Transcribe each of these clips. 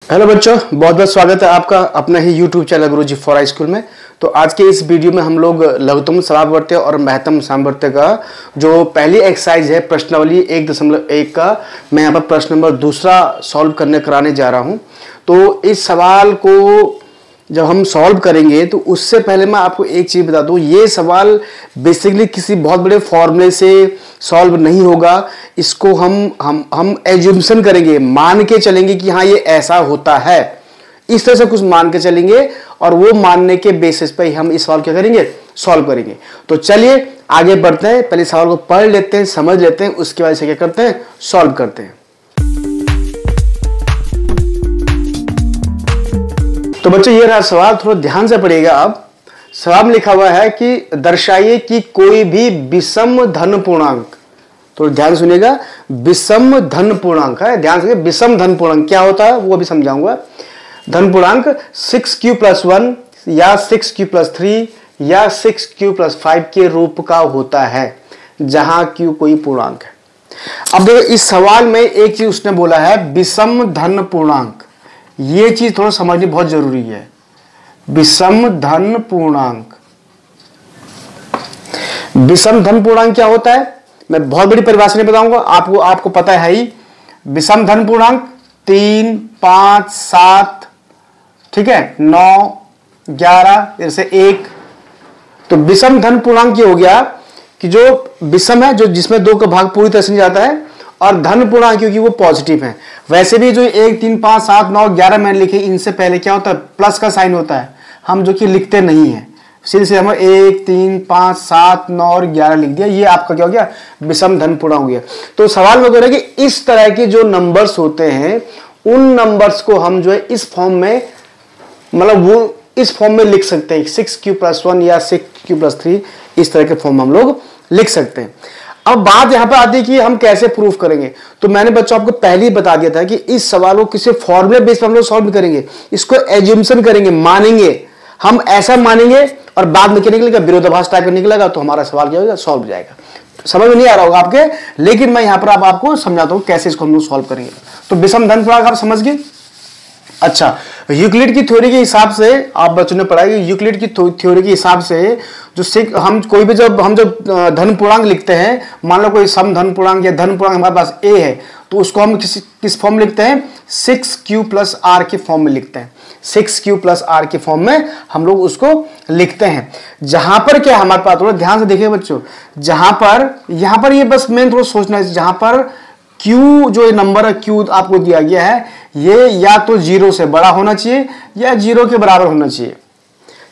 Hello बच्चों, बहुत बहुत स्वागत है आपका अपना ही YouTube channel Guruji for high school में। तो आज के इस वीडियो में हम लोग लघुत्तम सामर्थ्य और महत्तम सामर्थ्य का जो पहली एक्सरसाइज है प्रश्नावली 1.1 का, मैं यहाँ पर प्रश्न नंबर दूसरा सॉल्व कराने जा रहा हूँ। तो इस सवाल को जब हम सॉल्व करेंगे तो उससे पहले मैं आपको एक चीज़ बता दूं, ये सवाल बेसिकली किसी बहुत बड़े फॉर्मूले से सॉल्व नहीं होगा। इसको हम एज्यूम्शन करेंगे, मान के चलेंगे कि हाँ ये ऐसा होता है, इस तरह से कुछ मान के चलेंगे और वो मानने के बेसिस पे ही हम इस सवाल क्या करेंगे, सॉल्व करेंगे। तो चलिए आगे बढ़ते हैं, पहले सवाल को पढ़ लेते हैं, समझ लेते हैं, उसके बाद से क्या करते हैं, सॉल्व करते हैं। तो बच्चों ये रहा सवाल, थोड़ा ध्यान से पढ़िएगा। अब सवाल में लिखा हुआ है कि दर्शाइए कि कोई भी विषम धन पूर्णांक, तो ध्यान सुनिएगा, विषम धन पूर्णांक है, ध्यान से, विषम धन पूर्णांक क्या होता है वो भी समझाऊंगा। धन पूर्णांक 6q+1 या 6q+3 या 6q+5 के रूप का होता है, जहां q कोई पूर्णांक है। अब देखो इस सवाल में एक चीज उसने बोला है, विषम धन पूर्णांक। ये चीज थोड़ा समझनी बहुत जरूरी है। विषम धन पूर्णांक, विषम धन पूर्णांक क्या होता है, मैं बहुत बड़ी परिभाषा नहीं बताऊंगा, आपको पता है ही। विषम धन पूर्णांक 3, 5, 7, ठीक है, 9, 11, जैसे 1। तो विषम धन पूर्णांक ये हो गया कि जो विषम है, जो जिसमें 2 का भाग पूरी तरह से नहीं जाता है, और धन पूर्णांक क्योंकि वो पॉजिटिव है। वैसे भी जो 1, 3, 5, 7, 9, 11 मैंने लिखे, इनसे पहले क्या होता है, प्लस का साइन होता है, हम जो कि लिखते नहीं है, सीधे से हम 1, 3, 5, 7, 9 और 11 लिख दिया। ये आपका क्या हो गया, विषम धन पूर्णांक हो गया। तो सवाल में कह रहा है कि इस तरह के जो नंबर्स होते हैं, उन नंबर्स को हम जो है इस फॉर्म में, मतलब वो इस फॉर्म में लिख सकते हैं, 6q+1 या 6q+3, इस तरह के फॉर्म हम लोग लिख सकते हैं। अब बात यहां पर आती है कि हम कैसे प्रूफ करेंगे। तो मैंने बच्चों आपको पहले ही बता दिया था कि इस सवाल को किसी फॉर्मूले बेस पर हम लोग सॉल्व करेंगे, इसको एज्यूम्शन करेंगे, मानेंगे, हम ऐसा मानेंगे और बाद में क्या निकलेगा, विरोधाभास टाइप का निकलेगा, तो हमारा सवाल क्या होगा, सॉल्व हो जाएगा। समझ में नहीं आ रहा होगा आपके, लेकिन मैं यहां पर आपको समझाता हूं कैसे इसको हम लोग सॉल्व करेंगे। तो विषम धन पूर्णांक आप समझ गए। अच्छा, यूक्लिड की थ्योरी के हिसाब से आप बच्चों ने पढ़ा, यूक्लिड की थ्योरी के हिसाब से जो हम कोई भी जब धन पूर्णांक लिखते हैं, मान लो कोई सम धन पूर्णांक या धन पूर्णांक हमारे पास a है, तो उसको हम किस फॉर्म में लिखते हैं, 6q+r के फॉर्म में लिखते हैं। 6q+r के फॉर्म में हम लोग उसको लिखते हैं। जहां पर क्या हमारे पास, थोड़ा ध्यान से देखिए बच्चों, यहां पर ये बस मेन थोड़ा सोचना है, जहां पर q जो नंबर है, q आपको दिया गया है, ये या तो 0 से बड़ा होना चाहिए या 0 के बराबर होना चाहिए,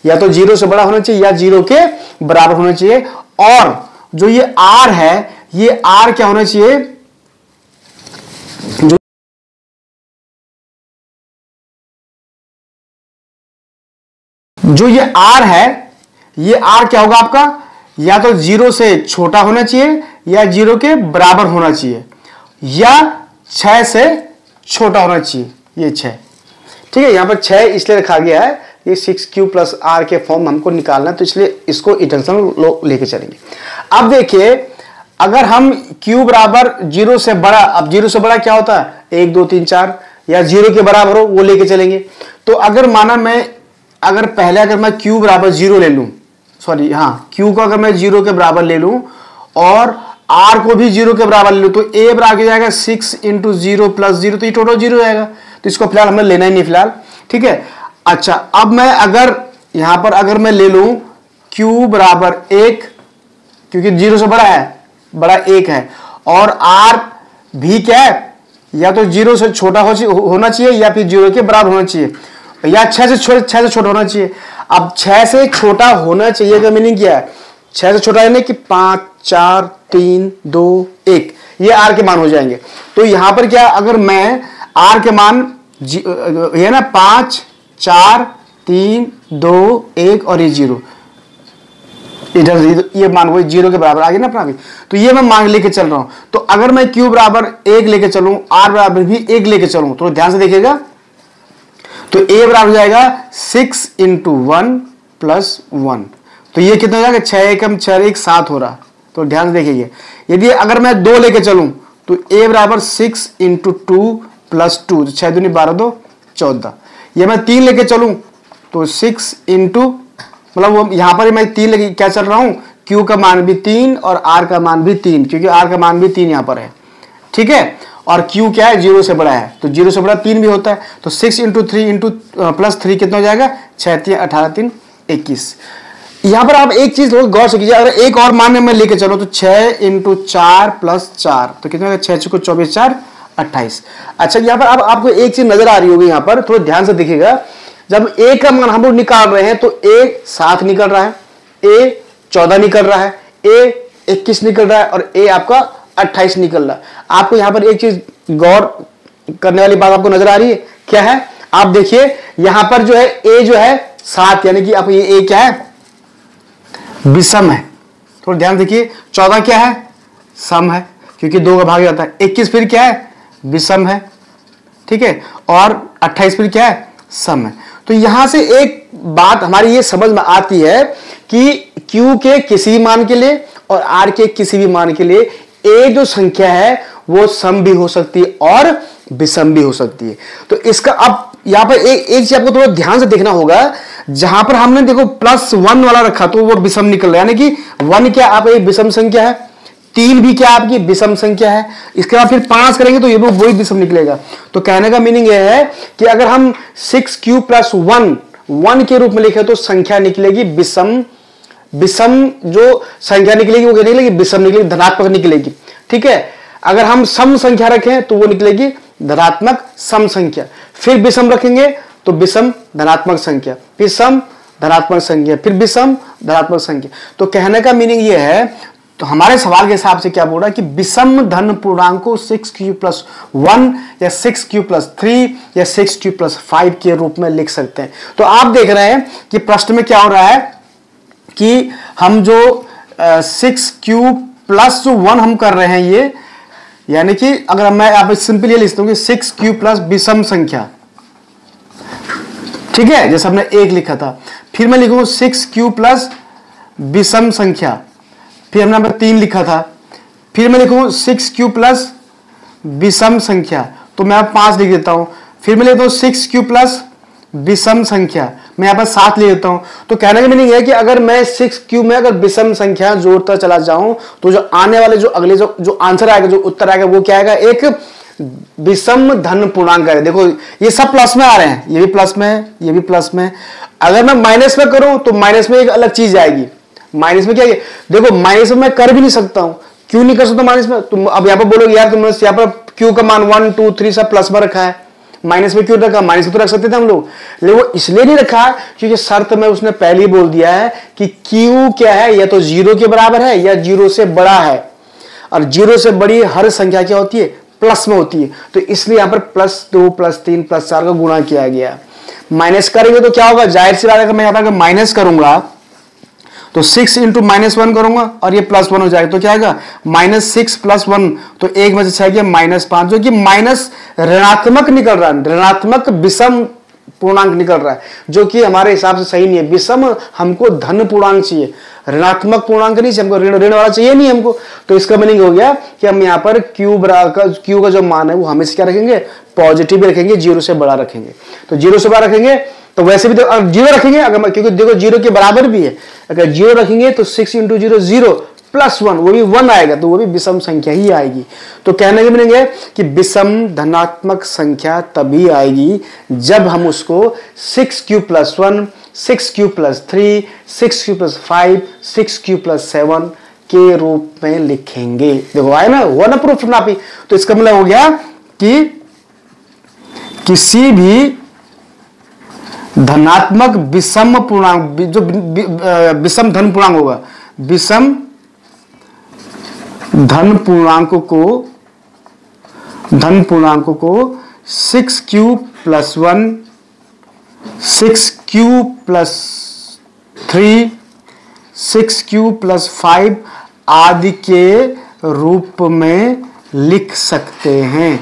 या तो 0 से बड़ा होना चाहिए या 0 के बराबर होना चाहिए। और जो ये r है, ये r क्या होना चाहिए, जो ये r है, ये r क्या होगा आपका, या तो 0 से छोटा होना चाहिए या 0 के बराबर होना चाहिए, या 6 से छोटा होना चाहिए, ये 6, ठीक है। यहां पर 6 इसलिए रखा गया है, ये 6q+r के फॉर्म हमको निकालना है, तो इसलिए इसको इंटेंशन लेके चलेंगे। अब देखिए, अगर हम q बराबर 0 से बड़ा, अब 0 से बड़ा क्या होता है, 1, 2, 3, 4, या 0 के बराबर हो वो लेके चलेंगे। तो अगर माना अगर मैं q बराबर 0 ले लूं, सॉरी हाँ, q को अगर मैं 0 के बराबर ले लूं और r को भी 0 के बराबर ले लूं, तो a बराबर हो जाएगा 6 × 0 + 0, तो ये टोटल 0 आएगा। तो इसको फिलहाल हमें लेना ही नहीं फिलहाल, ठीक है। अच्छा, अब मैं यहां पर अगर मैं ले लूं q बराबर 1, क्योंकि 0 से बड़ा है, बड़ा 1 है, और r भी क्या है, या तो 0 से छोटा होना चाहिए या फिर 0 के बराबर होना चाहिए, या 6 से छोटा होना चाहिए। अब 6 से छोटा होना चाहिए का मीनिंग क्या है, 6 से छोटा यानी कि 5, 4, 3, 2, 1, ये r के मान हो जाएंगे। तो यहां पर क्या, अगर मैं r के मान ये ना 5, 4, 3, 2, 1 और ये 0, इधर ये मान वो 0 के बराबर आ गया ना अपना भी। तो ये मैं मान लेके चल रहा हूं। तो अगर मैं q बराबर 1 लेके चलूं, r बराबर भी 1 लेके चलूं, तो ध्यान से देखिएगा, तो a बराबर हो जाएगा 6 × 1 + 1, तो ये कितना हो जाएगा, 6 एकम 6 1 7 हो रहा। तो ध्यान से देखिए, यदि अगर मैं 2 लेके चलूं, तो a बराबर 6 × 2 + 2, 6 दूनी 12, 2 14। ये मैं 3 लेके चलूं तो 6 इंटू, मतलब यहां पर मैं 3 लेके क्या चल रहा हूं, Q का मान भी 3 और R का मान भी 3, क्योंकि R का मान भी 3 यहां पर है, ठीक है। और Q क्या है, 0 से बड़ा है, तो 0 से बड़ा 3 भी होता है। तो 6 इंटू 3 इंटू प्लस 3 कितना हो जाएगा, 6 3 18 3 21। यहां पर आप एक चीज गौर से कीजिए, अगर एक और मान में लेके चलो तो 6 इंटू 4 प्लस 4 तो कितना होगा, 6 को 24 4 28। अच्छा यहाँ पर अब आपको एक चीज नजर आ रही होगी, यहाँ पर थोड़ा ध्यान से दिखेगा, जब ए का मान हम लोग निकाल रहे हैं तो ए 7 निकल रहा है, ए 14 निकल रहा है, ए 21 निकल रहा है और ए आपका 28 निकल रहा है। आपको यहाँ पर एक चीज गौर करने वाली बात आपको नजर आ रही है, क्या है, आप देखिए यहां पर जो है ए जो है 7, यानी कि आप ये ए क्या है, विषम है। थोड़ा ध्यान देखिए, 14 क्या है, सम है क्योंकि 2 का भाग जाता है, 21 फिर क्या है, विषम है, ठीक है, और 28 फिर क्या है, सम है। तो यहां से एक बात हमारी ये समझ में आती है कि Q के किसी भी मान के लिए और R के किसी भी मान के लिए ए जो संख्या है वो सम भी हो सकती है और विषम भी हो सकती है। तो इसका अब यहां पर एक चीज आपको थोड़ा ध्यान से देखना होगा, जहां पर हमने देखो +1 वाला रखा तो वो विषम निकल रहा है, यानी कि 1 क्या आप एक विषम संख्या है, 3 भी क्या आपकी विषम संख्या है, इसके बाद फिर 5 करेंगे तो ये भी वही विषम निकलेगा। तो कहने का मीनिंग यह है कि अगर हम 6Q + 1 के रूप में लिखे तो संख्या निकलेगी विषम, विषम जो संख्या निकलेगी वो क्या निकलेगी, विषम निकलेगी, धनात्मक निकलेगी, ठीक है। अगर हम सम संख्या रखें तो वो निकलेगी धनात्मक सम संख्या, फिर विषम रखेंगे तो विषम धनात्मक संख्या, फिर सम धनात्मक संख्या, फिर विषम धनात्मक संख्या। तो कहने का मीनिंग ये है, तो हमारे सवाल के हिसाब से क्या बोल रहा है कि विषम धन पूर्णांक को 6Q + 1 या 6Q + 3 या 6Q + 5 के रूप में लिख सकते हैं। तो आप देख रहे हैं कि प्रश्न में क्या हो रहा है कि हम जो 6Q + 1 हम कर रहे हैं, ये यानी कि अगर मैं आप सिंपल ये लिखता हूं कि 6Q + विषम संख्या, ठीक है, जैसे हमने 1 लिखा था, फिर मैं लिखूंगा 6Q + विषम संख्या, फिर हमने नंबर 3 लिखा था, फिर मैं लिखूंगा 6Q + विषम संख्या, तो मैं अब 5 लिख देता हूं, फिर मैं लिखता हूं 6Q + विषम संख्या, मैं यहां पर 7 ले लेता हूं। तो कहने का मीनिंग है कि अगर मैं 6Q में अगर विषम संख्या जोड़ता चला जाऊं तो जो आने वाले जो अगले जो आंसर आएगा, जो उत्तर आएगा वो क्या आएगा, एक विषम धन पूर्णांक है। देखो ये सब प्लस में आ रहे हैं, ये भी प्लस में है, ये भी प्लस में है। अगर मैं माइनस में करूं तो माइनस में एक अलग चीज आएगी, माइनस में क्या है, देखो माइनस में मैं कर भी नहीं सकता हूं, क्यों नहीं कर सकता माइनस में, तुम अब यहां पर बोलोगे यार तुमने यहां पर Q का मान 1 2 3 सब प्लस में रखा है, माइनस में क्यों रखा, माइनस में तो रख सकते थे हम लोग, लेकिन वो इसलिए नहीं रखा क्योंकि शर्त में उसने पहले ही बोल दिया है कि Q क्या है, या तो 0 के बराबर है या 0 से बड़ा है, और 0 से बड़ी हर संख्या क्या होती है, प्लस में होती है। तो इसलिए यहां पर +2 +3 +4 का गुणा किया गया। माइनस करेंगे तो क्या होगा, जाहिर सी बात है, मैं यहां पर माइनस करूंगा तो 6 इंटू -1 करूंगा और ये +1 हो जाएगा, तो क्या आएगा -6 + 1, तो 1 में से गया -5, जो कि माइनस ऋणात्मक निकल रहा है, ऋणात्मक विषम पूर्णांक निकल रहा है, जो कि हमारे हिसाब से सही नहीं है। विषम हमको धन पूर्णांक चाहिए, ऋणात्मक पूर्णांक नहीं चाहिए हमको, ऋण वाला चाहिए नहीं हमको। तो इसका मीनिंग हो गया कि हम यहाँ पर Q का जो मान है वो हमेशा क्या रखेंगे, पॉजिटिव रखेंगे, 0 से बड़ा रखेंगे। तो 0 से बड़ा रखेंगे तो वैसे भी तो 0 रखेंगे, अगर क्योंकि देखो 0 के बराबर भी है, अगर 0 रखेंगे तो 6 × 0 0 + 1 वो भी 1 आएगा, तो वो भी विषम संख्या ही आएगी। तो कहने के मीनिंग है कि विषम धनात्मक संख्या तभी आएगी जब हम उसको 6Q + 1 6Q + 3 6Q + 5 6Q + 7 के रूप में लिखेंगे। देखो आए ना, हुआ ना प्रूफ ना भी। तो इसका मतलब हो गया कि किसी भी धनात्मक विषम पूर्णांक, जो विषम धन पूर्णांक होगा, विषम धन पूर्णांक को 6Q + 1 6Q + 3 6Q + 5 आदि के रूप में लिख सकते हैं।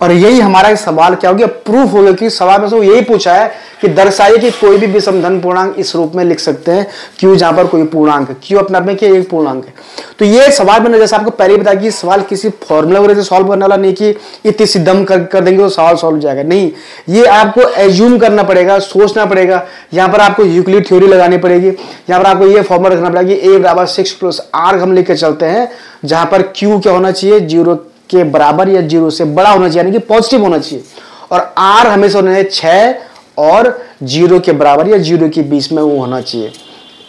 और यही हमारा सवाल क्या हो गया, प्रूफ हो गया कि सवाल में से यही पूछा है कि दर्शाइए कि कोई भी विषम धन पूर्णांक इस रूप में लिख सकते हैं क्यों, जहां पर कोई पूर्णांक है, क्यों अपने आप में क्या एक पूर्णांक है। तो ये सवाल मैंने जैसे आपको पहले ही बताया कि सवाल किसी फॉर्मूला वगैरह से सॉल्व करने वाला नहीं कि इतनी सी दम कर देंगे तो सवाल सॉल्व हो जाएगा, नहीं, ये आपको एज्यूम करना पड़ेगा, सोचना पड़ेगा। यहाँ पर आपको यूक्लिड थ्योरी लगानी पड़ेगी, यहाँ पर आपको ये फॉर्मूला रखना पड़ेगा कि a बराबर 6 + r हम लेकर चलते हैं, जहां पर q क्या होना चाहिए, 0 के बराबर या 0 से बड़ा होना चाहिए, यानी कि पॉजिटिव होना चाहिए, और r हमेशा होना है 6 और 0 के बराबर या 0 के बीच में वो होना चाहिए,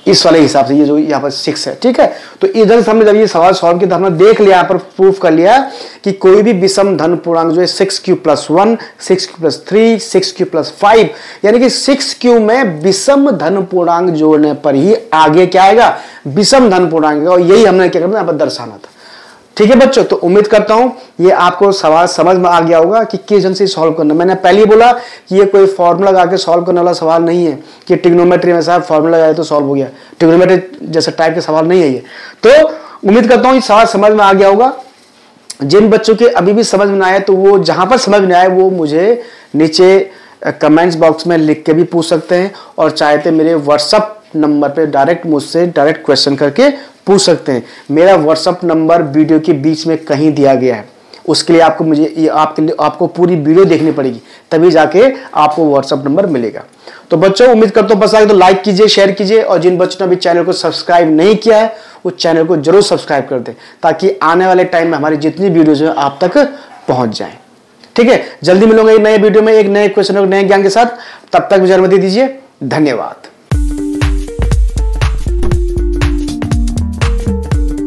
इस वाले हिसाब से ये जो यहाँ पर 6 है, ठीक है। तो इधर से हमने जब ये सवाल सॉल्व किया तो हमने देख लिया, यहाँ पर प्रूफ कर लिया कि कोई भी विषम धन पूर्णांक जो है 6q + 1, 6q + 3, 6q + 5, यानी कि 6q में विषम धन पूर्णांक जोड़ने पर ही आगे क्या आएगा, विषम धन पूर्णांक, और यही हमने क्या करना यहाँ पर दर्शाना था। ठीक है बच्चों, तो उम्मीद करता हूं ये आपको सवाल समझ में आ गया होगा कि किस ढंग से सॉल्व करना। मैंने पहले ही बोला कि ये कोई फॉर्मूला लगा के सॉल्व करने वाला सवाल नहीं है कि ट्रिग्नोमेट्री में साहब फॉर्मूला लगाए तो सॉल्व हो गया, ट्रिग्नोमेट्री जैसे टाइप के सवाल नहीं है ये। तो उम्मीद करता हूं ये सवाल समझ में आ गया होगा। जिन बच्चों के अभी भी समझ में आए तो वो जहां पर समझ में आए वो मुझे नीचे कमेंट्स बॉक्स में लिख के भी पूछ सकते हैं, और चाहते मेरे व्हाट्सअप नंबर पे डायरेक्ट मुझसे डायरेक्ट क्वेश्चन करके पूछ सकते हैं। मेरा व्हाट्सअप नंबर वीडियो के बीच में कहीं दिया गया है, उसके लिए आपको आपको पूरी वीडियो देखनी पड़ेगी, तभी जाके आपको व्हाट्सअप नंबर मिलेगा। तो बच्चों उम्मीद करता हूं पसंद आए तो लाइक कीजिए, शेयर कीजिए, और जिन बच्चों ने अभी चैनल को सब्सक्राइब नहीं किया है उस चैनल को जरूर सब्सक्राइब कर दें, ताकि आने वाले टाइम में हमारी जितनी वीडियोज है आप तक पहुंच जाए। ठीक है, जल्दी मिलूंगा एक नए वीडियो में एक नए क्वेश्चन और नए ज्ञान के साथ, तब तक मुझे अनुमति दीजिए, धन्यवाद।